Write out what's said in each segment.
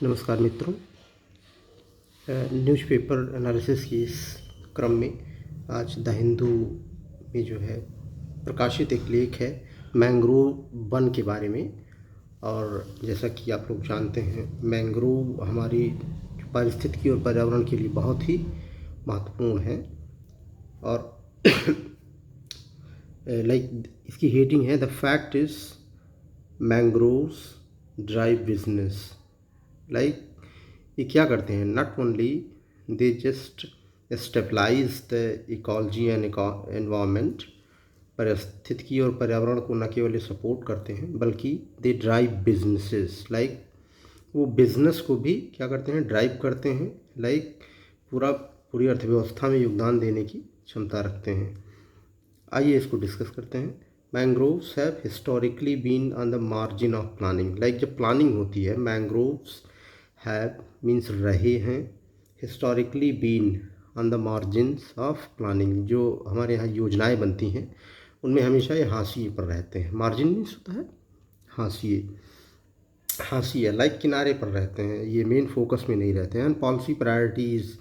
नमस्कार मित्रों। Newspaper analysis की इस क्रम में आज द हिंदू में जो है प्रकाशित एक लेख है मैंग्रोव वन के बारे में। और जैसा कि आप लोग जानते हैं, मैंग्रोव हमारी पारिस्थितिकी और पर्यावरण के लिए बहुत ही महत्वपूर्ण है। और इसकी हेडिंग है the fact is mangroves drive business. ये क्या करते हैं? Not only they just stabilise the ecology and environment, पारिस्थितिकी और पर्यावरण को न केवल सपोर्ट करते हैं बल्कि दे ड्राइव बिजनेसेस। वो बिजनेस को भी क्या करते हैं? ड्राइव करते हैं। पूरी अर्थव्यवस्था में योगदान देने की क्षमता रखते हैं। आइए इसको डिस्कस करते हैं। Mangroves have historically been on the margin of planning. जब प्लानिंग होती है, मैंग्रोव्स हैव मीन्स रहे हैं, historically been on the margins of planning. जो हमारे यहाँ योजनाएं बनती हैं उनमें हमेशा ये हाशिए पर रहते हैं। मार्जिन मीन्स होता है हाशिए, किनारे पर रहते हैं, ये मेन फोकस में नहीं रहते हैं। Policy priorities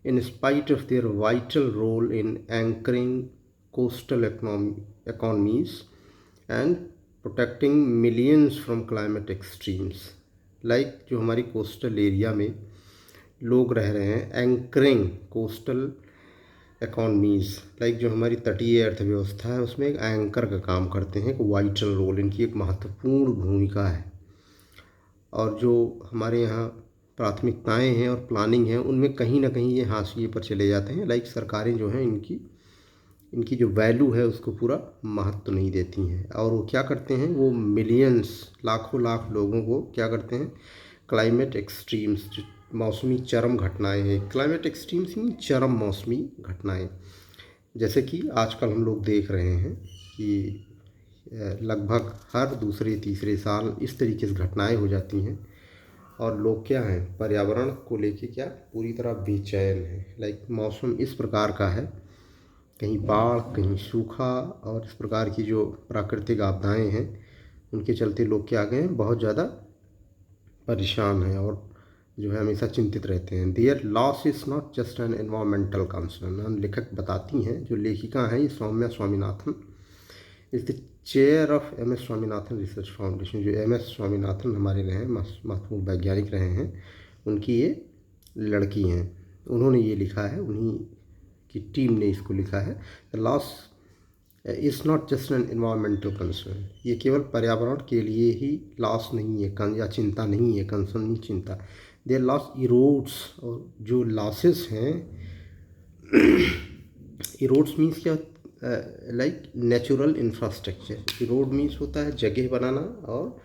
in spite of their vital role in anchoring coastal economies and protecting millions from climate extremes। जो हमारी कोस्टल एरिया में लोग रह रहे हैं, एंकरिंग कोस्टल इकोनॉमीज़, जो हमारी तटीय अर्थव्यवस्था है उसमें एक एंकर का काम करते हैं, एक वाइटल रोल, इनकी एक महत्वपूर्ण भूमिका है। और जो हमारे यहाँ प्राथमिकताएं हैं और प्लानिंग है उनमें कहीं ना कहीं ये हाशिए पर चले जाते हैं। सरकारें जो हैं इनकी जो वैल्यू है उसको पूरा महत्व नहीं देती हैं। और वो क्या करते हैं? वो मिलियंस, लाखों लाख लोगों को क्या करते हैं? क्लाइमेट एक्सट्रीम्स, जो मौसमी चरम घटनाएं हैं, क्लाइमेट एक्सट्रीम्स मीन चरम मौसमी घटनाएं, जैसे कि आजकल हम लोग देख रहे हैं कि लगभग हर दूसरे तीसरे साल इस तरीके से घटनाएं हो जाती हैं। और लोग क्या हैं? पर्यावरण को लेके क्या पूरी तरह बेचैन है। मौसम इस प्रकार का है, कहीं बाढ़ कहीं सूखा, और इस प्रकार की जो प्राकृतिक आपदाएं हैं उनके चलते लोग क्या गए हैं? बहुत ज़्यादा परेशान हैं और जो है हमेशा चिंतित रहते हैं। Their loss is not just an environmental concern. लेखक बताती हैं, जो लेखिका हैं, ये Soumya Swaminathan is the chair of MS Swaminathan research foundation. जो MS स्वामीनाथन हमारे रहे हैं, महत्वपूर्ण वैज्ञानिक रहे हैं, उनकी ये लड़की हैं। उन्होंने ये लिखा है, उन्हीं की टीम ने इसको लिखा है। The loss is not just an environmental concern. ये केवल पर्यावरण के लिए ही लॉस नहीं है या चिंता नहीं है, कंसर्न नहीं, चिंता। देयर लॉस इरोड्स, और जो लॉसेस हैं इरोड्स मीन्स क्या? Natural infrastructure. रोड मीन्स होता है जगह बनाना और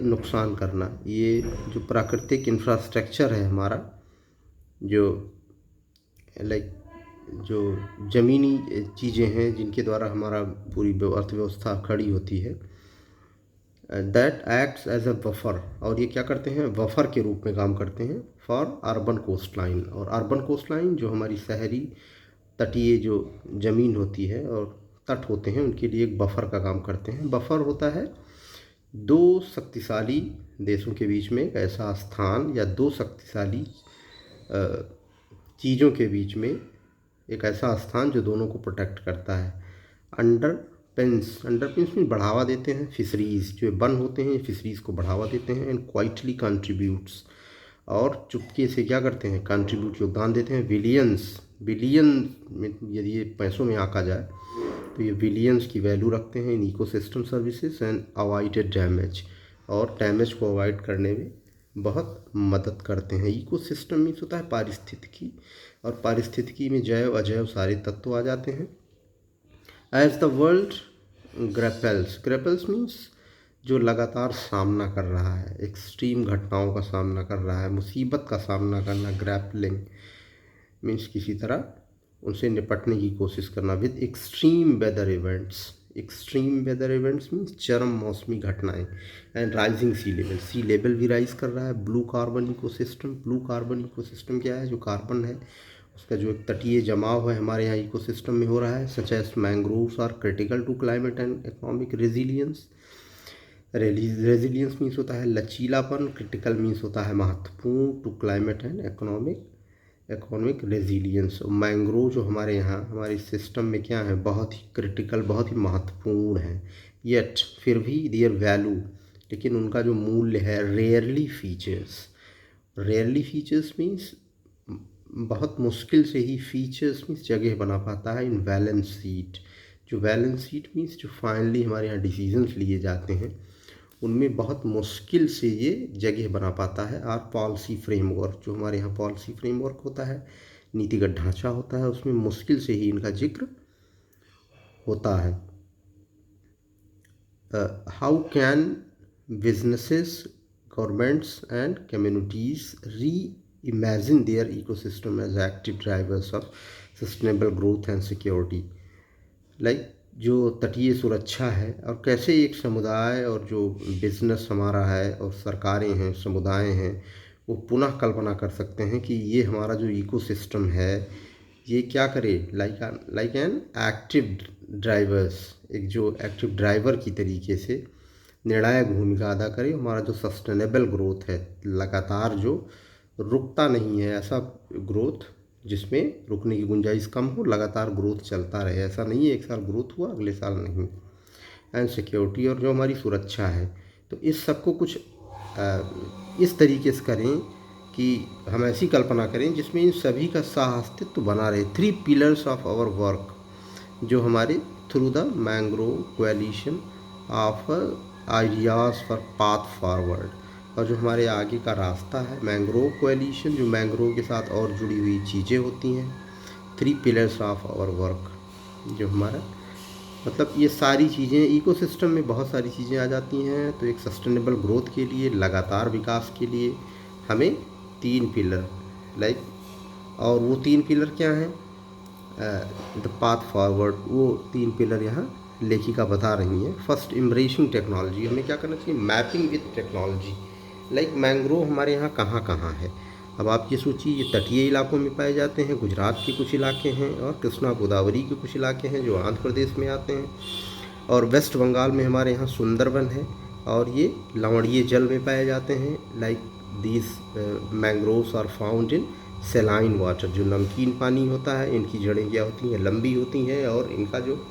नुकसान करना। ये जो प्राकृतिक इंफ्रास्ट्रक्चर है हमारा, जो जो ज़मीनी चीज़ें हैं जिनके द्वारा हमारा पूरी अर्थव्यवस्था खड़ी होती है, that acts as a buffer. और ये क्या करते हैं? बफर के रूप में काम करते हैं फॉर अर्बन कोस्ट लाइन। और अर्बन कोस्ट लाइन जो हमारी शहरी तटीय जो ज़मीन होती है और तट होते हैं उनके लिए एक बफर का काम करते हैं। बफर होता है दो शक्तिशाली देशों के बीच में एक ऐसा स्थान, या दो शक्तिशाली चीज़ों के बीच में एक ऐसा स्थान जो दोनों को प्रोटेक्ट करता है। अंडरपिन्स में बढ़ावा देते हैं फिशरीज़, जो वन होते हैं फिशरीज़ को बढ़ावा देते हैं। एंड क्वाइटली कंट्रीब्यूट्स, और चुपके से क्या करते हैं? कंट्रीब्यूट, योगदान देते हैं। बिलियन में यदि ये पैसों में आंका जाए तो ये बिलियंस की वैल्यू रखते हैं in ecosystem services and avoided damage, और डैमेज को अवॉइड करने में बहुत मदद करते हैं। इकोसिस्टम मीन्स होता है पारिस्थितिकी, और पारिस्थितिकी में जैव अजैव सारे तत्व आ जाते हैं। एज द वर्ल्ड ग्रेपल्स मीन्स जो लगातार सामना कर रहा है, एक्सट्रीम घटनाओं का सामना कर रहा है, मुसीबत का सामना करना। ग्रैपलिंग मीन्स किसी तरह उनसे निपटने की कोशिश करना with extreme weather events means चरम मौसमी घटनाएं। एंड राइजिंग सी लेवल भी राइज कर रहा है। ब्लू कार्बन इकोसिस्टम क्या है? जो कार्बन है उसका जो एक तटीय जमाव है हमारे यहाँ इकोसिस्टम में हो रहा है। Such as mangroves are critical to climate and economic resilience. Resilience means होता है लचीलापन, क्रिटिकल मीन्स होता है महत्वपूर्ण to climate and economic resilience. Mangrove जो हमारे यहाँ हमारे सिस्टम में क्या है, बहुत ही क्रिटिकल, बहुत ही महत्वपूर्ण है। येट फिर भी देयर वैल्यू, लेकिन उनका जो मूल्य है रेयरली फीचर्स मीन्स बहुत मुश्किल से ही, फीचर्स मीन्स जगह बना पाता है इन बैलेंस शीट। जो बैलेंस शीट मीन्स जो फाइनली हमारे यहाँ डिसीजंस लिए जाते हैं उनमें बहुत मुश्किल से ये जगह बना पाता है। और पॉलिसी फ्रेमवर्क, जो हमारे यहाँ पॉलिसी फ्रेमवर्क होता है, नीतिगत ढांचा होता है, उसमें मुश्किल से ही इनका जिक्र होता है। How can businesses, governments and communities reimagine their ecosystem as active drivers of sustainable growth and security. Like जो तटीय सुरक्षा है और कैसे एक समुदाय और जो बिजनेस हमारा है और सरकारें हैं, समुदाय हैं, वो पुनः कल्पना कर सकते हैं कि ये हमारा जो इकोसिस्टम है ये क्या करे, लाइक एन एक्टिव ड्राइवर्स, एक जो एक्टिव ड्राइवर की तरीके से निर्णायक भूमिका अदा करे। हमारा जो सस्टेनेबल ग्रोथ है, लगातार जो रुकता नहीं है, ऐसा ग्रोथ जिसमें रुकने की गुंजाइश कम हो, लगातार ग्रोथ चलता रहे, ऐसा नहीं है एक साल ग्रोथ हुआ अगले साल नहीं। एंड सिक्योरिटी, और जो हमारी सुरक्षा है, तो इस सबको कुछ इस तरीके से करें कि हम ऐसी कल्पना करें जिसमें इन सभी का सह-अस्तित्व बना रहे। 3 पिलर्स ऑफ आवर वर्क, जो हमारे through the mangrove coalition of ideas for path forward, और जो हमारे आगे का रास्ता है मैंग्रोव कोएलिशन, जो मैंग्रोव के साथ और जुड़ी हुई चीज़ें होती हैं। 3 पिलर्स ऑफ आवर वर्क, जो हमारा मतलब ये सारी चीज़ें इकोसिस्टम में बहुत सारी चीज़ें आ जाती हैं। तो एक सस्टेनेबल ग्रोथ के लिए, लगातार विकास के लिए हमें 3 पिलर लाइक, और वो 3 पिलर क्या हैं, द पाथ फॉरवर्ड, वो 3 पिलर यहाँ लेखिका बता रही हैं। फर्स्ट, एम्ब्रेसिंग टेक्नोलॉजी, हमें क्या करना चाहिए, mapping with technology. Like mangrove हमारे यहाँ कहाँ कहाँ है, अब आप ये सोचिए, ये तटीय इलाकों में पाए जाते हैं, गुजरात के कुछ इलाके हैं, और कृष्णा गोदावरी के कुछ इलाके हैं जो आंध्र प्रदेश में आते हैं, और वेस्ट बंगाल में हमारे यहाँ सुंदरबन है, और ये लवणीय जल में पाए जाते हैं। Like these mangroves are found in saline water, जो नमकीन पानी होता है, इनकी जड़ें क्या होती हैं, लंबी होती हैं, और इनका जो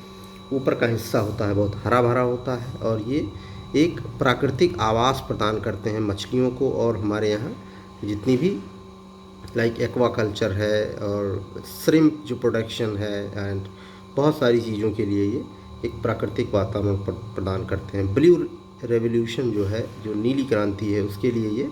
ऊपर का हिस्सा होता है बहुत हरा भरा होता है, और ये एक प्राकृतिक आवास प्रदान करते हैं मछलियों को। और हमारे यहाँ जितनी भी लाइक एक्वाकल्चर है और श्रिम्प जो प्रोडक्शन है, एंड बहुत सारी चीज़ों के लिए ये एक प्राकृतिक वातावरण प्रदान करते हैं। ब्लू रेवोल्यूशन जो है, जो नीली क्रांति है, उसके लिए ये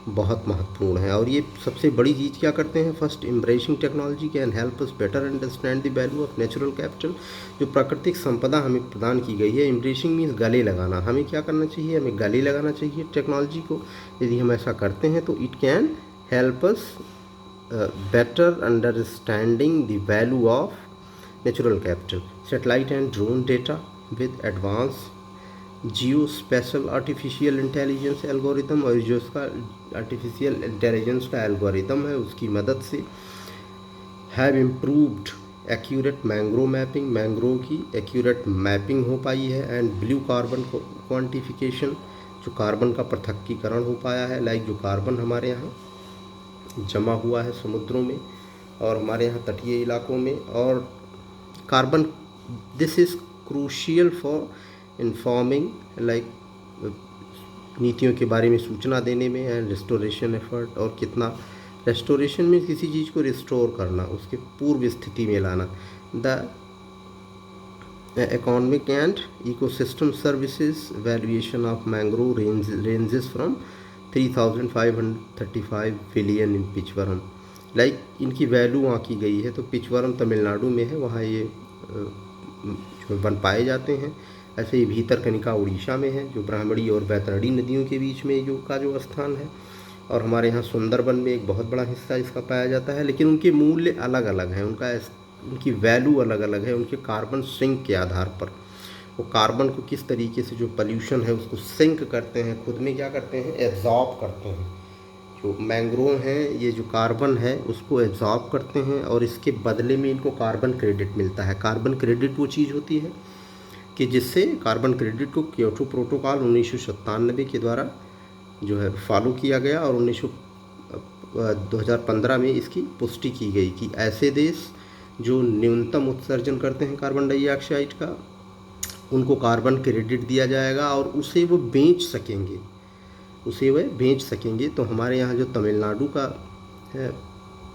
बहुत महत्वपूर्ण है। और ये सबसे बड़ी चीज़ क्या करते हैं, first, embracing technology can help us better understand the value of natural capital. जो प्राकृतिक संपदा हमें प्रदान की गई है, एम्ब्रेसिंग मीन्स गले लगाना, हमें क्या करना चाहिए, हमें गले लगाना चाहिए टेक्नोलॉजी को। यदि हम ऐसा करते हैं तो it can help us better understanding the value of natural capital. Satellite and drone data with advanced geospatial artificial intelligence algorithm, और जो उसका artificial intelligence का algorithm है उसकी मदद से have improved accurate mangrove mapping, mangrove की accurate mapping हो पाई है, and blue carbon quantification, जो कार्बन का पृथक्कीकरण हो पाया है। लाइक जो कार्बन हमारे यहाँ जमा हुआ है समुद्रों में और हमारे यहाँ तटीय इलाकों में, और carbon, this is crucial for informing like नीतियों के बारे में सूचना देने में, एंड रिस्टोरेशन एफर्ट, और कितना रेस्टोरेशन में किसी चीज़ को रिस्टोर करना, उसके पूर्व स्थिति में लाना। The economic and ecosystem services valuation of mangrove ranges from 3535 billion in Pichavaram. Like इनकी वैल्यू वहाँ की गई है, तो पिचवरम तमिलनाडु में है, वहाँ ये जो वन पाए जाते हैं। ऐसे ही भीतरकनिका उड़ीसा में है, जो ब्राह्मणी और बैतरणी नदियों के बीच में जो स्थान है, और हमारे यहाँ सुंदरबन में एक बहुत बड़ा हिस्सा इसका पाया जाता है। लेकिन उनके मूल्य अलग अलग हैं, उनकी वैल्यू अलग अलग है, उनके कार्बन सिंक के आधार पर। वो कार्बन को किस तरीके से, जो पोल्यूशन है उसको सिंक करते हैं, खुद में क्या करते हैं, एब्जॉर्ब करते हैं। जो मैंग्रोव हैं, ये जो कार्बन है उसको एब्जॉर्ब करते हैं, और इसके बदले में इनको कार्बन क्रेडिट मिलता है। कार्बन क्रेडिट वो चीज़ होती है कि जिससे कार्बन क्रेडिट को क्योटो प्रोटोकॉल 1997 के द्वारा जो है फॉलो किया गया और 2015 में इसकी पुष्टि की गई कि ऐसे देश जो न्यूनतम उत्सर्जन करते हैं कार्बन डाइऑक्साइड का, उनको कार्बन क्रेडिट दिया जाएगा और उसे वो बेच सकेंगे। तो हमारे यहाँ जो तमिलनाडु का है,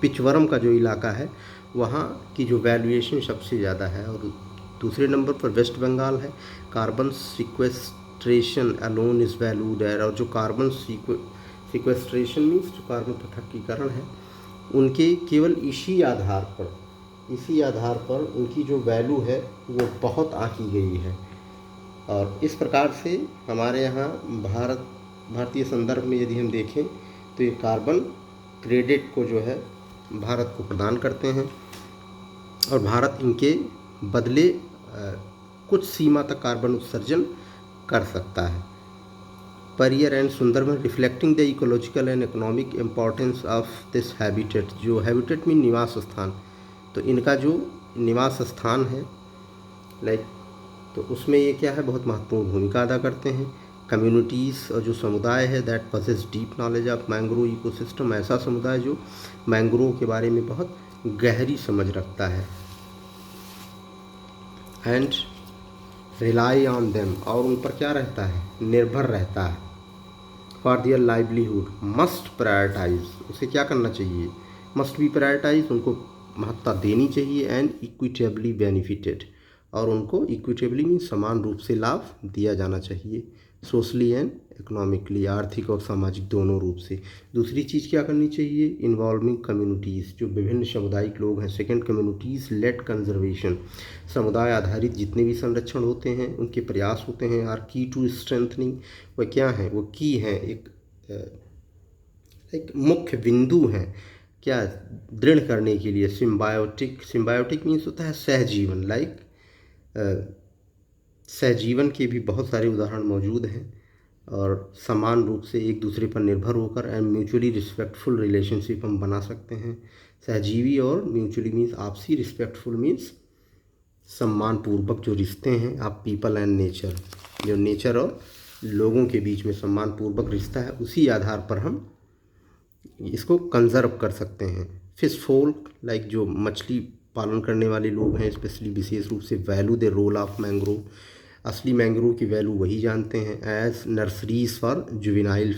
पिचवरम का जो इलाका है, वहाँ की जो वैल्यूएशन सबसे ज़्यादा है। और दूसरे नंबर पर वेस्ट बंगाल है। Carbon sequestration alone is valued है। और जो कार्बन सिक्वेस्ट्रेशन मीन्स जो कार्बन पृथक्कीकरण है, उनके केवल इसी आधार पर उनकी जो वैल्यू है वो बहुत आंकी गई है। और इस प्रकार से हमारे यहाँ भारतीय संदर्भ में यदि हम देखें तो ये कार्बन क्रेडिट को जो है भारत को प्रदान करते हैं और भारत इनके बदले कुछ सीमा तक कार्बन उत्सर्जन कर सकता है। Pariyar and Sundarban reflecting the ecological and economic importance of this habitat. जो हैबिटेट मीन निवास स्थान, तो इनका जो निवास स्थान है तो उसमें ये क्या है, बहुत महत्वपूर्ण भूमिका अदा करते हैं। कम्युनिटीज़ और जो समुदाय है that possess deep knowledge of mangrove ecosystem, ऐसा समुदाय जो मैंग्रोव के बारे में बहुत गहरी समझ रखता है। एंड रिलाई ऑन देम, और उन पर क्या रहता है, निर्भर रहता है। For their livelihood must prioritise, उसे क्या करना चाहिए, मस्ट बी प्रायोरिटाइज, उनको महत्ता देनी चाहिए। एंड इक्विटेबली बेनिफिटेड, और उनको इक्विटेबली मीन समान रूप से लाभ दिया जाना चाहिए। सोशली एंड इकोनॉमिकली, आर्थिक और सामाजिक दोनों रूप से। दूसरी चीज़ क्या करनी चाहिए, इन्वॉल्विंग कम्युनिटीज़, जो विभिन्न सामुदायिक लोग हैं। सेकंड, कम्युनिटीज़ लेड कंजर्वेशन, समुदाय आधारित जितने भी संरक्षण होते हैं उनके प्रयास होते हैं। आर की टू स्ट्रेंथनिंग, वह क्या है, वो की हैं, एक मुख्य बिंदु हैं क्या, दृढ़ करने के लिए। सिम्बायोटिक मीन्स होता है सहजीवन। सहजीवन के भी बहुत सारे उदाहरण मौजूद हैं और समान रूप से एक दूसरे पर निर्भर होकर एंड म्यूचुअली रिस्पेक्टफुल रिलेशनशिप हम बना सकते हैं। सहजीवी और म्यूचुअली मीन्स आपसी, रिस्पेक्टफुल मीन्स सम्मान पूर्वक जो रिश्ते हैं आप पीपल एंड नेचर, जो नेचर और लोगों के बीच में सम्मान पूर्वक रिश्ता है, उसी आधार पर हम इसको कंजर्व कर सकते हैं। फिश फोल्क जो मछली पालन करने वाले लोग हैं, स्पेशली विशेष रूप से value the role of mangrove, असली मैंग्रोव की वैल्यू वही जानते हैं। As nurseries for juvenile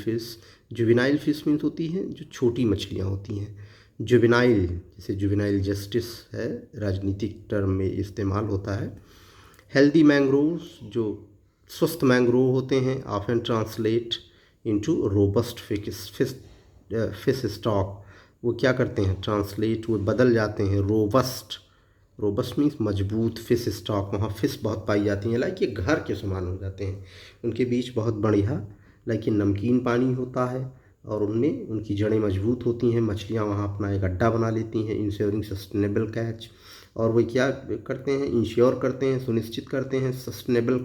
fish means होती हैं जो छोटी मछलियाँ होती हैं। जुवेनाइल, जैसे जुवेनाइल जस्टिस है, राजनीतिक टर्म में इस्तेमाल होता है। हेल्दी मैंग्रोव्स, जो स्वस्थ मैंग्रोव होते हैं, often translate into robust fish stock, वो क्या करते हैं, ट्रांसलेट, वो बदल जाते हैं रोबस्ट मीन्स मजबूत फिश स्टॉक, वहाँ फिश बहुत पाई जाती हैं, ये घर के समान हो जाते हैं। उनके बीच बहुत बढ़िया ये नमकीन पानी होता है और उनमें उनकी जड़ें मजबूत होती हैं। मछलियाँ वहाँ अपना एक अड्डा बना लेती हैं। इंश्योरिंग सस्टेनेबल कैच, और वो क्या करते हैं, इंश्योर करते हैं, सुनिश्चित करते हैं सस्टेनेबल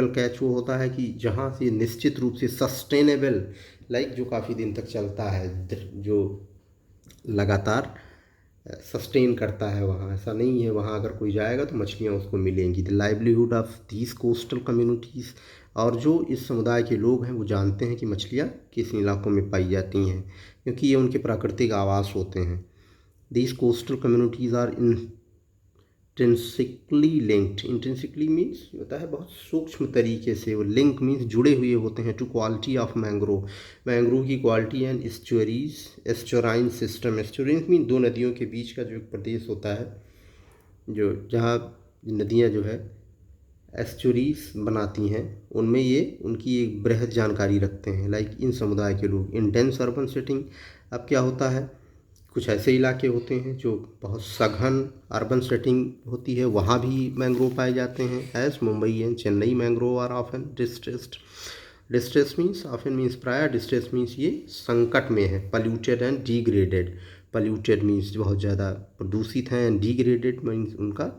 कैच वो होता है कि जहाँ से निश्चित रूप से सस्टेनेबल जो काफ़ी दिन तक चलता है, जो लगातार सस्टेन करता है। वहाँ ऐसा नहीं है, वहाँ अगर कोई जाएगा तो मछलियाँ उसको मिलेंगी। The livelihood of these coastal communities, और जो इस समुदाय के लोग हैं वो जानते हैं कि मछलियाँ किस इलाकों में पाई जाती हैं, क्योंकि ये उनके प्राकृतिक आवास होते हैं। These coastal communities are intrinsically means होता है बहुत सूक्ष्म तरीके से, वो लिंक मीन्स जुड़े हुए होते हैं टू क्वालिटी ऑफ मैंग्रोव की क्वालिटी एंड एस्चुराइन सिस्टम। एस्चुराइन मीन दो नदियों के बीच का जो एक प्रदेश होता है, जो जहाँ नदियाँ जो है एस्चुरीज बनाती हैं, उनमें ये उनकी एक बृहद जानकारी रखते हैं। इन समुदाय के लोग। इन डेंस अर्बन सेटिंग, अब क्या होता है, कुछ ऐसे इलाके होते हैं जो बहुत सघन अर्बन सेटिंग होती है, वहाँ भी मैंग्रोव पाए जाते हैं। As Mumbai and Chennai mangrove are often distress means often means प्राय, डिस्ट्रेस मीन्स ये संकट में है। Polluted and degraded, polluted means बहुत ज़्यादा प्रदूषित हैं, एंड डिग्रेडेड मीन्स उनका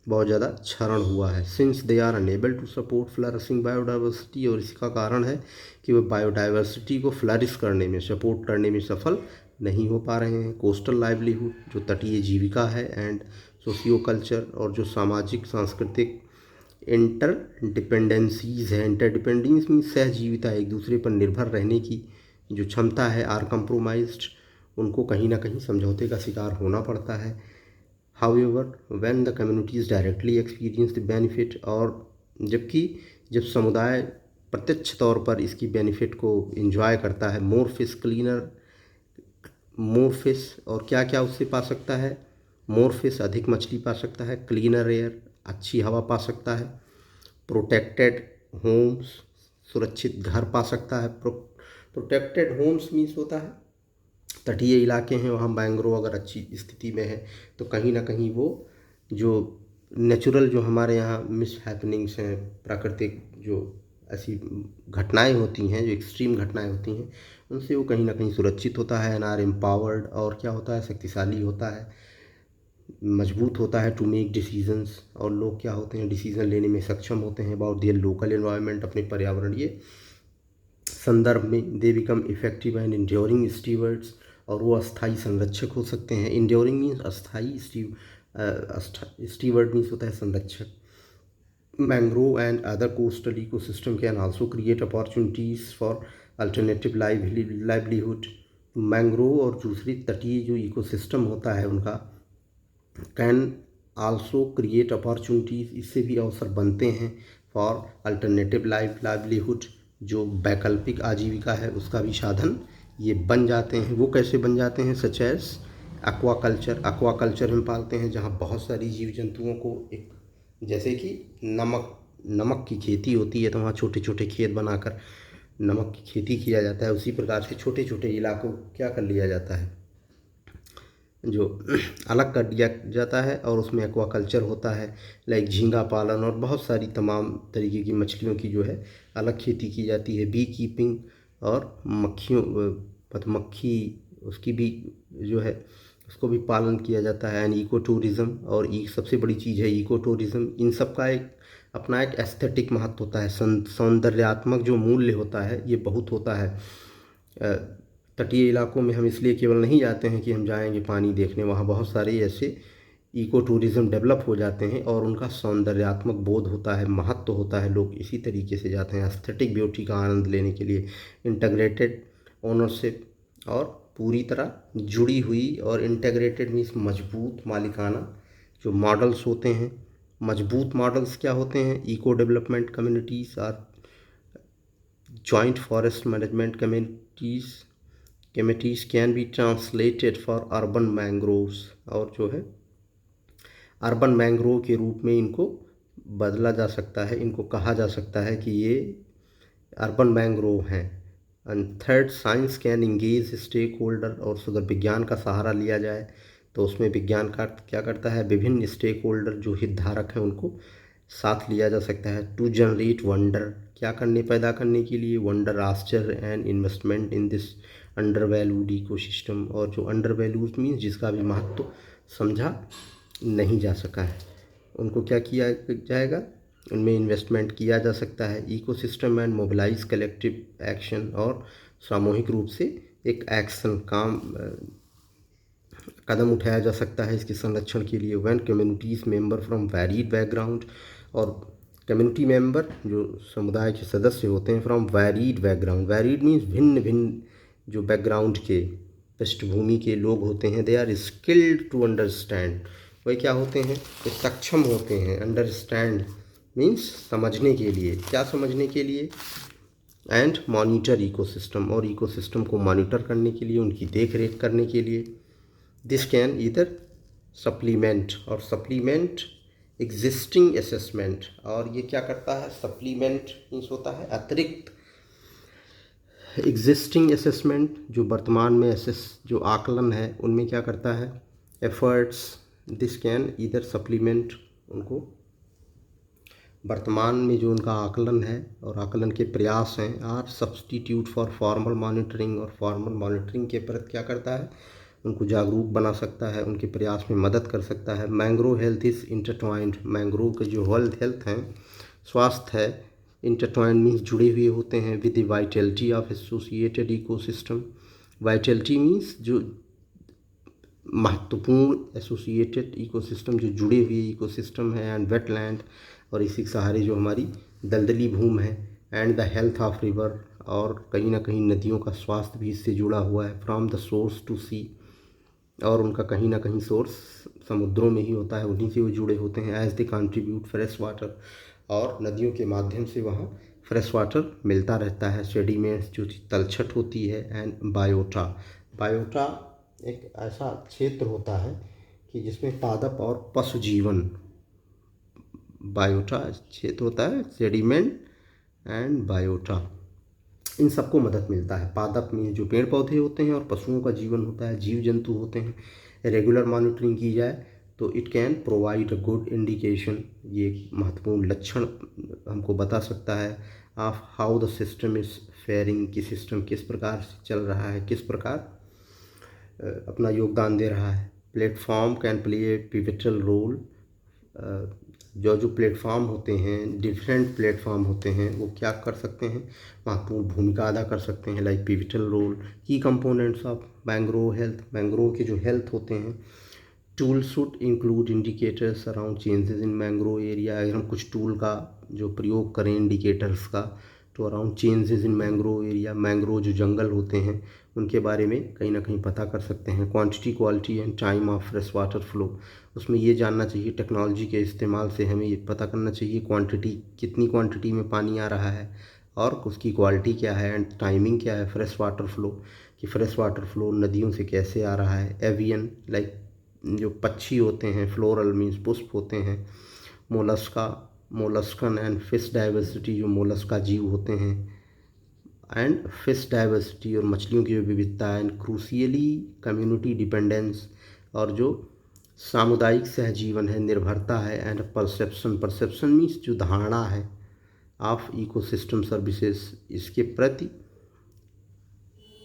बहुत ज़्यादा क्षरण हुआ है। Since they are unable to support flourishing biodiversity, और इसका कारण है कि वो बायोडाइवर्सिटी को फ्लरिश करने में, सपोर्ट करने में सफल नहीं हो पा रहे हैं। कोस्टल लाइवलीहुड, जो तटीय जीविका है, एंड सोशियो कल्चर, और जो सामाजिक सांस्कृतिक इंटर डिपेंडेंसीज है। इंटरडिपेंडेंस मीन्स सहजीविता, एक दूसरे पर निर्भर रहने की जो क्षमता है। आर कंप्रोमाइज्ड, उनको कहीं ना कहीं समझौते का शिकार होना पड़ता है। However when the communities directly experience the benefit, और जबकि जब समुदाय प्रत्यक्ष तौर पर इसकी बेनिफिट को एंजॉय करता है। मोर फिश क्लीनर, मोर फिश, और क्या क्या उससे पा सकता है। मोर फिश, अधिक मछली पा सकता है। क्लीनर एयर, अच्छी हवा पा सकता है। प्रोटेक्टेड होम्स, सुरक्षित घर पा सकता है। प्रोटेक्टेड होम्स मीन्स होता है तटीय इलाके हैं, वहाँ मैंग्रोव अगर अच्छी स्थिति में है तो कहीं ना कहीं वो जो नेचुरल जो हमारे यहाँ मिस हैपनिंग्स हैं, प्राकृतिक जो ऐसी घटनाएं होती हैं, जो एक्सट्रीम घटनाएं होती हैं, उनसे वो कहीं ना कहीं सुरक्षित होता है। एंड आर एम्पावर्ड, और क्या होता है, शक्तिशाली होता है, मजबूत होता है टू मेक डिसीजंस, और लोग क्या होते हैं, डिसीजन लेने में सक्षम होते हैं अबाउट देयर लोकल एनवायरनमेंट, अपने पर्यावरणीय संदर्भ में। They become effective and enduring stewards, और वो अस्थाई संरक्षक हो सकते हैं। इंड्योरिंग मीन्स अस्थाई, स्टीवर्ड मीन्स होता है संरक्षक। Mangrove and other coastal ecosystem can also create opportunities for alternative livelihood. Mangrove और दूसरी तटीय जो इकोसिस्टम होता है उनका कैन आल्सो क्रिएट अपॉर्चुनिटीज़, इससे भी अवसर बनते हैं फॉर अल्टरनेटिव लाइवलीहुड, जो वैकल्पिक आजीविका है उसका भी साधन ये बन जाते हैं। वो कैसे बन जाते हैं, सच एज एक्वाकल्चर। एक्वाकल्चर में पालते हैं जहाँ बहुत सारी जीव जंतुओं को एक, जैसे कि नमक की खेती होती है तो वहाँ छोटे छोटे खेत बनाकर नमक की खेती किया जाता है। उसी प्रकार से छोटे छोटे इलाकों को क्या कर लिया जाता है, जो अलग कर दिया जाता है, और उसमें एक्वाकल्चर होता है, लाइक झींगा पालन और बहुत सारी तमाम तरीके की मछलियों की जो है अलग खेती की जाती है। बी कीपिंग, और मक्खियों, मधुमक्खी, उसकी भी जो है उसको भी पालन किया जाता है। एंड इको टूरिज़्म, और सबसे बड़ी चीज़ है इको टूरिज़्म। इन सब का एक अपना एक एस्थेटिक महत्व होता है, सौंदर्यात्मक जो मूल्य होता है ये बहुत होता है। तटीय इलाकों में हम इसलिए केवल नहीं जाते हैं कि हम जाएंगे पानी देखने, वहाँ बहुत सारे ऐसे इको टूरिज़्म डेवलप हो जाते हैं और उनका सौंदर्यात्मक बोध होता है, महत्व होता है। लोग इसी तरीके से जाते हैं एस्थेटिक ब्यूटी का आनंद लेने के लिए। इंटीग्रेटेड ओनरशिप, और पूरी तरह जुड़ी हुई, और इंटीग्रेटेड मीन्स मजबूत मालिकाना जो मॉडल्स होते हैं। मजबूत मॉडल्स क्या होते हैं, eco development communities or joint forest management committees can be translated for urban mangroves, और जो है अर्बन मैंग्रोव के रूप में इनको बदला जा सकता है, इनको कहा जा सकता है कि ये अर्बन मैंग्रोव हैं। And third, science can engage stakeholder, और अगर विज्ञान का सहारा लिया जाए तो उसमें विज्ञान का क्या करता है, विभिन्न स्टेक होल्डर जो हितधारक हैं उनको साथ लिया जा सकता है। टू जनरेट वंडर, क्या करने, पैदा करने के लिए, वंडर, आश्चर्य, and investment in this under valued ecosystem, और जो अंडर वैल्यूड मीन्स जिसका भी महत्व समझा नहीं जा सका है, उनको क्या किया जाएगा, उनमें इन्वेस्टमेंट किया जा सकता है। Ecosystem and mobilise collective action, और सामूहिक रूप से एक एक्शन कदम उठाया जा सकता है इसके संरक्षण के लिए। When communities member from varied background, और कम्युनिटी मेंबर जो समुदाय के सदस्य होते हैं from varied background, varied means भिन्न भिन्न जो बैकग्राउंड के, पृष्ठभूमि के लोग होते हैं। They are skilled to understand, वह क्या होते हैं, वे सक्षम होते हैं। अंडरस्टैंड मीन्स समझने के लिए, क्या समझने के लिए, एंड मॉनिटर इकोसिस्टम, और इकोसिस्टम को मॉनिटर करने के लिए, उनकी देख रेख करने के लिए। दिस कैन ईदर सप्लीमेंट, और सप्लीमेंट एग्जिस्टिंग असेसमेंट, और ये क्या करता है, सप्लीमेंट मीन्स होता है अतिरिक्त, एग्जिस्टिंग असेसमेंट जो वर्तमान में जो आकलन है उनमें क्या करता है, efforts. This can either supplement, उनको वर्तमान में जो उनका आकलन है और आकलन के प्रयास हैं, are substitute for formal monitoring, और फॉर्मल मॉनिटरिंग के प्रति क्या करता है, उनको जागरूक बना सकता है, उनके प्रयास में मदद कर सकता है। Mangrove health is intertwined, mangrove के जो हेल्थ हैं, स्वास्थ्य है, इंटरट्वाइंड मीन्स जुड़े हुए होते हैं with the Vitality of associated ecosystem. Vitality means जो महत्वपूर्ण एसोसिएटेड इकोसिस्टम, जो जुड़े हुए इकोसिस्टम है। एंड वेटलैंड, और इसी के सहारे जो हमारी दलदली भूमि है, and the health of river, और कहीं ना कहीं नदियों का स्वास्थ्य भी इससे जुड़ा हुआ है, फ्रॉम द सोर्स टू सी, और उनका कहीं ना कहीं सोर्स समुद्रों में ही होता है, उन्हीं से वो जुड़े होते हैं, as they contribute fresh water, और नदियों के माध्यम से वहाँ फ्रेश वाटर मिलता रहता है, सेडिमेंट्स जो तलछट होती है, एंड बायोटा। बायोटा एक ऐसा क्षेत्र होता है कि जिसमें पादप और पशु जीवन, बायोटा क्षेत्र होता है, सेडिमेंट एंड बायोटा, इन सबको मदद मिलता है। पादप में जो पेड़ पौधे होते हैं और पशुओं का जीवन होता है, जीव जंतु होते हैं। रेगुलर मॉनिटरिंग की जाए तो it can provide a good indication, ये एक महत्वपूर्ण लक्षण हमको बता सकता है of how the system is faring, कि सिस्टम किस प्रकार से चल रहा है, किस प्रकार अपना योगदान दे रहा है। Platform can play a pivotal role, जो जो प्लेटफॉर्म होते हैं, डिफरेंट प्लेटफॉर्म होते हैं, वो क्या कर सकते हैं, महत्वपूर्ण भूमिका अदा कर सकते हैं, लाइक पिवटल रोल। की components of mangrove health, mangrove के जो हेल्थ होते हैं, tool should include indicators around changes in mangrove area. अगर हम कुछ टूल का जो प्रयोग करें इंडिकेटर्स का, तो around changes in mangrove area, mangrove जो जंगल होते हैं उनके बारे में कहीं ना कहीं पता कर सकते हैं। Quantity, quality and time of fresh water flow, उसमें ये जानना चाहिए, टेक्नोलॉजी के इस्तेमाल से हमें ये पता करना चाहिए क्वांटिटी, कितनी क्वांटिटी में पानी आ रहा है और उसकी क्वालिटी क्या है, एंड टाइमिंग क्या है। फ्रेश वाटर फ्लो, कि फ्रेश वाटर फ्लो नदियों से कैसे आ रहा है। एवियन, लाइक जो पक्षी होते हैं, फ्लोरल मीन्स पुष्प होते हैं। Mollusca, molluscan and fish diversity, जो मोलस्का जीव होते हैं, एंड फिश डाइवर्सिटी और मछलियों की जो विविधता है। एंड क्रूसियली कम्युनिटी डिपेंडेंस, और जो सामुदायिक सहजीवन है, निर्भरता है। एंड परसेप्शन, परसेप्शन मीन्स जो धारणा है ऑफ इकोसिस्टम सर्विसेज, इसके प्रति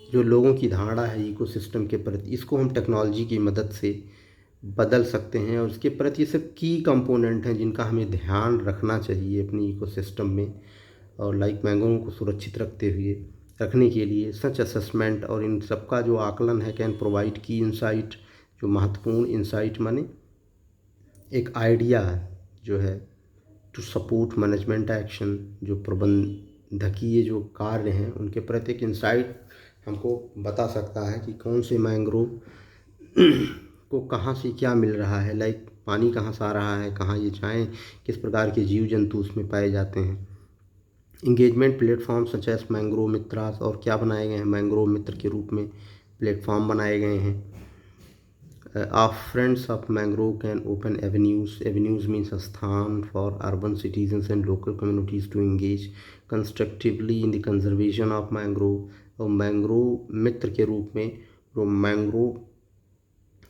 जो लोगों की धारणा है इकोसिस्टम के प्रति, इसको हम टेक्नोलॉजी की मदद से बदल सकते हैं। और इसके प्रति ये सब की कंपोनेंट हैं जिनका हमें ध्यान रखना चाहिए अपनी इकोसिस्टम में, और लाइक मैंग्रोव को सुरक्षित रखने के लिए सच असेसमेंट और इन सब का जो आकलन है कैन प्रोवाइड की इंसाइट, जो महत्वपूर्ण इंसाइट माने एक आइडिया जो है टू सपोर्ट मैनेजमेंट एक्शन, जो प्रबंधकीय जो कार्य हैं उनके प्रति एक इंसाइट हमको बता सकता है कि कौन से मैंग्रोव को कहाँ से क्या मिल रहा है, लाइक पानी कहाँ से आ रहा है, कहाँ ये चाहें, किस प्रकार के जीव जंतु उसमें पाए जाते हैं। Engagement platform such as mangrove मित्रास, और क्या बनाए गए हैं, मैंग्रोव मित्र के रूप में प्लेटफॉर्म बनाए गए हैं। Of friends of mangrove can open avenues, avenues means स्थान for urban citizens and local communities to engage constructively in the conservation of mangrove. और मैंग्रोव मित्र के रूप में जो मैंग्रोव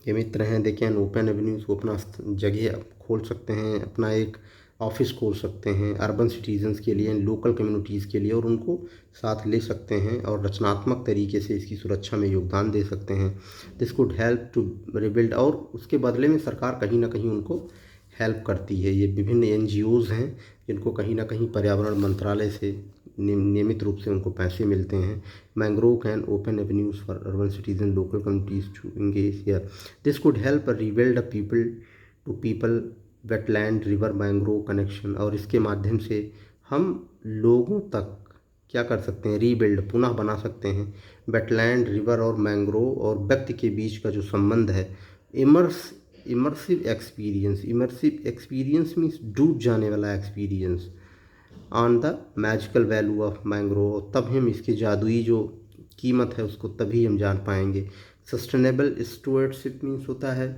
के मित्र हैं, दे कैन ओपन एवेन्यूज, को अपना जगह खोल सकते हैं, अपना एक ऑफिस खोल सकते हैं अर्बन सिटीजन्स के लिए, लोकल कम्युनिटीज़ के लिए, और उनको साथ ले सकते हैं और रचनात्मक तरीके से इसकी सुरक्षा में योगदान दे सकते हैं। This could help to rebuild, और उसके बदले में सरकार कहीं ना कहीं उनको हेल्प करती है। ये विभिन्न एनजीओज़ हैं जिनको कहीं ना कहीं पर्यावरण मंत्रालय से नियमित रूप से उनको पैसे मिलते हैं। Mangrove can open avenues for urban citizen local communities to engage here. This could help rebuild a people to people wetland river mangrove connection, और इसके माध्यम से हम लोगों तक क्या कर सकते हैं, रीबिल्ड, पुनः बना सकते हैं वेटलैंड, रिवर और मैंग्रोव और व्यक्ति के बीच का जो संबंध है। Immersive experience, immersive experience means डूब जाने वाला experience on the magical value of mangrove, तब हम इसकी जादुई जो कीमत है उसको तभी हम जान पाएंगे। सस्टेनेबल स्टूअर्डशिप मीन्स होता है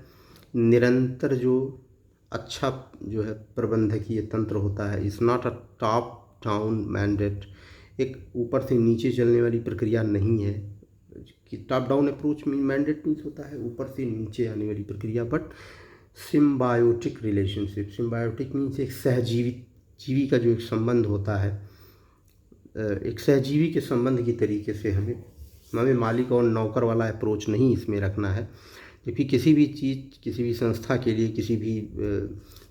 निरंतर जो अच्छा जो है प्रबंधकीय तंत्र होता है। Is not a top down mandate, एक ऊपर से नीचे चलने वाली प्रक्रिया नहीं है कि टॉप डाउन अप्रोच में मैंडेट मीन्स होता है ऊपर से नीचे आने वाली प्रक्रिया, but symbiotic relationship, symbiotic means एक जीवी का जो एक संबंध होता है, एक सहजीवी के संबंध की तरीके से हमें मालिक और नौकर वाला अप्रोच नहीं इसमें रखना है। जबकि किसी भी चीज़, किसी भी संस्था के लिए, किसी भी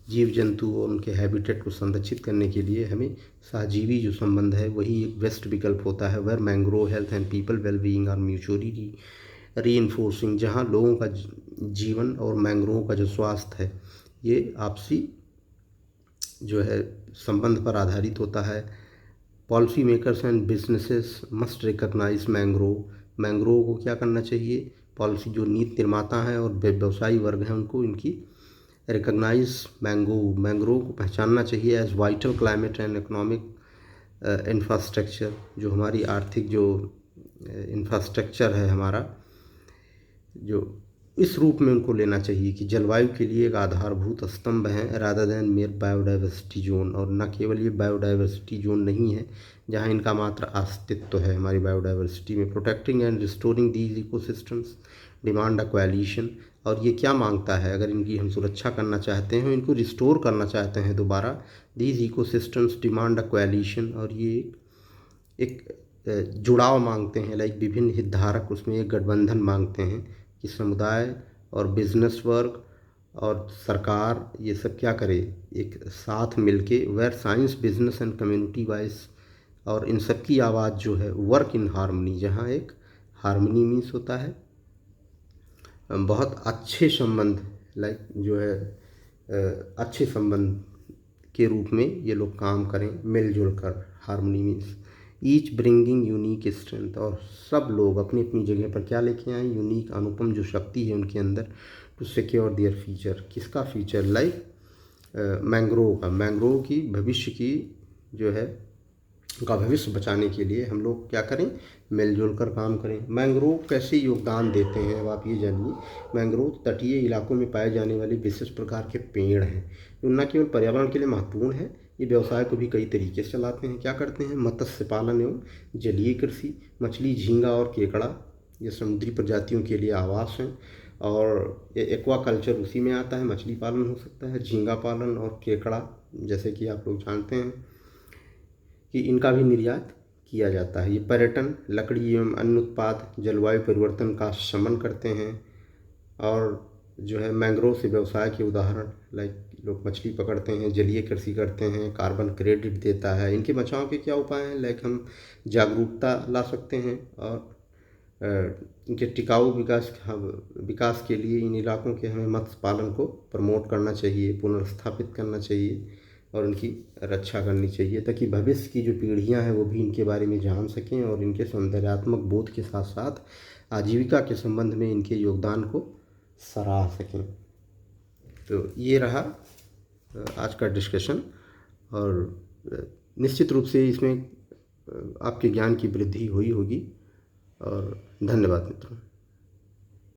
जीव जंतु और उनके हैबिटेट को संरक्षित करने के लिए हमें सहजीवी जो संबंध है वही एक बेस्ट विकल्प होता है। Where mangrove health and people wellbeing are mutually reinforcing, जहाँ लोगों का जीवन और मैंग्रोव का जो स्वास्थ्य है ये आपसी जो है संबंध पर आधारित होता है। Policy makers and businesses must recognise mangrove को क्या करना चाहिए, पॉलिसी जो नीति निर्माता हैं और व्यवसायी वर्ग हैं उनको इनकी रिकॉग्नाइज मैंग्रोव को पहचानना चाहिए as vital climate and economic infrastructure. जो हमारी आर्थिक जो इंफ्रास्ट्रक्चर है हमारा, जो इस रूप में उनको लेना चाहिए कि जलवायु के लिए एक आधारभूत स्तंभ हैं rather than mayor biodiversity zone. और न केवल ये बायोडाइवर्सिटी जोन नहीं है जहाँ इनका मात्र अस्तित्व है हमारी बायोडाइवर्सिटी में। Protecting and restoring these ecosystems demand a coalition. और ये क्या मांगता है, अगर इनकी हम सुरक्षा करना चाहते हैं, इनको रिस्टोर करना चाहते हैं दोबारा, these ecosystems demand a coalition. और ये एक जुड़ाव मांगते हैं, लाइक विभिन्न हितधारक उसमें एक गठबंधन मांगते हैं कि समुदाय और बिजनेस वर्ग और सरकार ये सब क्या करे, एक साथ मिलके where science business and community wise, और इन सब की आवाज़ जो है वर्क इन हार्मनी, जहाँ एक हार्मनी मीन्स होता है बहुत अच्छे संबंध, लाइक जो है अच्छे संबंध के रूप में ये लोग काम करें मिलजुल कर। Harmony means each bringing unique strength, और सब लोग अपनी अपनी जगह पर क्या लेके आए, यूनिक अनुपम जो शक्ति है उनके अंदर, टू सिक्योर देयर फ्यूचर। किसका फ्यूचर, लाइक मैंग्रोव की भविष्य की जो है उनका भविष्य बचाने के लिए हम लोग क्या करें, मिलजुल कर काम करें। मैंग्रोव कैसे योगदान देते हैं अब आप ये जानिए। मैंग्रोव तटीय इलाकों में पाए जाने वाले विशेष प्रकार के पेड़ हैं जो न केवल पर्यावरण के लिए महत्वपूर्ण है, ये व्यवसाय को भी कई तरीके से चलाते हैं। क्या करते हैं, मत्स्य पालन एवं जलीय कृषि, मछली, झींगा और केकड़ा ये समुद्री प्रजातियों के लिए आवास हैं। और ये एक्वा कल्चर उसी में आता है, मछली पालन हो सकता है, झींगा पालन और केकड़ा, जैसे कि आप लोग जानते हैं कि इनका भी निर्यात किया जाता है। ये पर्यटन, लकड़ी एवं अन्य उत्पाद जलवायु परिवर्तन का शमन करते हैं। और जो है मैंग्रोव से व्यवसाय के उदाहरण, लाइक लोग मछली पकड़ते हैं, जलीय कृषि करते हैं, कार्बन क्रेडिट देता है। इनके बचाव के क्या उपाय हैं, लाइक हम जागरूकता ला सकते हैं और इनके टिकाऊ विकास के लिए इन इलाकों के हमें मत्स्य पालन को प्रमोट करना चाहिए, पुनर्स्थापित करना चाहिए और उनकी रक्षा करनी चाहिए, ताकि भविष्य की जो पीढ़ियां हैं वो भी इनके बारे में जान सकें और इनके सौंदर्यात्मक बोध के साथ साथ आजीविका के संबंध में इनके योगदान को सराह सकें। तो ये रहा आज का डिस्कशन, और निश्चित रूप से इसमें आपके ज्ञान की वृद्धि हुई होगी। और धन्यवाद मित्रों।